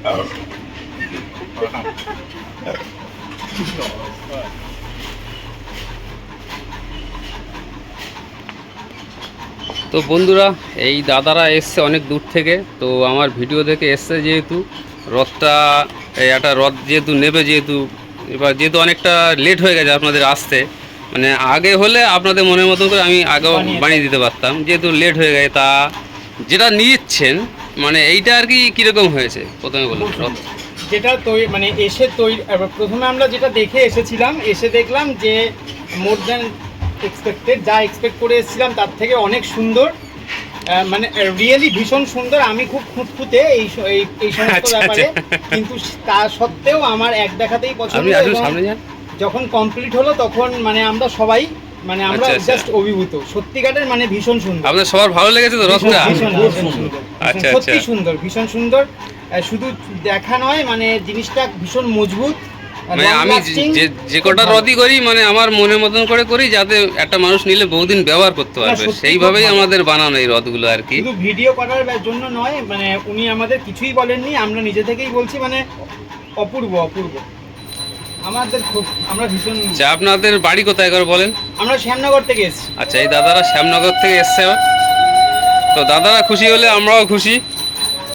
তো বন্ধুরা, এই দাদারা এসছে অনেক দূর থেকে। তো আমার ভিডিও দেখে এসছে, যেহেতু রথটা একটা রথ যেহেতু নেবে, যেহেতু অনেকটা লেট হয়ে গেছে আপনাদের আসতে, মানে আগে হলে আপনাদের মনের মতন করে আমি আগেও বানিয়ে দিতে পারতাম, যেহেতু লেট হয়ে গেছে। তা যেটা নিচ্ছেন মানে এইটা আর কি কীরকম হয়েছে প্রথমে বলুন। রথ যেটা তৈরি মানে প্রথমে আমরা যেটা দেখে এসেছিলাম, এসে দেখলাম যে মোর দ্যান এক্সপেক্টেড, যা এক্সপেক্ট করে এসেছিলাম তার থেকে অনেক সুন্দর, মানে রিয়েলি ভীষণ সুন্দর। আমি খুব খুঁতখুঁতে এই সমস্ত ব্যাপারে, কিন্তু তা সত্ত্বেও আমার এক দেখাতেই পছন্দ। যখন কমপ্লিট হলো তখন মানে আমরা সবাই মানে আমরা জাস্ট অভিভূত, সত্যিকারের মানে ভীষণ সুন্দর। আপনাদের সবার ভালো লেগেছে তো রথটা? আচ্ছা, সত্যি সুন্দর, ভীষণ সুন্দর। শুধু দেখা নয়, মানে জিনিসটা ভীষণ মজবুত। মানে আমি যে কটা রথই করি মানে আমার মনের মতন করে করি, যাতে একটা মানুষ নিলে বহুদিন ব্যবহার করতে পারবে, সেইভাবেই আমাদের বানানো এই রথগুলো আর কি। শুধু ভিডিও করার জন্য নয়, মানে উনি আমাদের কিছুই বলেননি, আমরা নিজে থেকেই বলছি, মানে অপূর্ব অপূর্ব। আমরা ভীষণ। আচ্ছা, আপনাদের বাড়ি কোথায় একবার বলেন? আমরা শ্যামনগর থেকে এসেছি। আচ্ছা, এই দাদারা শ্যামনগর থেকে এসছে। তো দাদারা খুশি হলে আমরাও খুশি।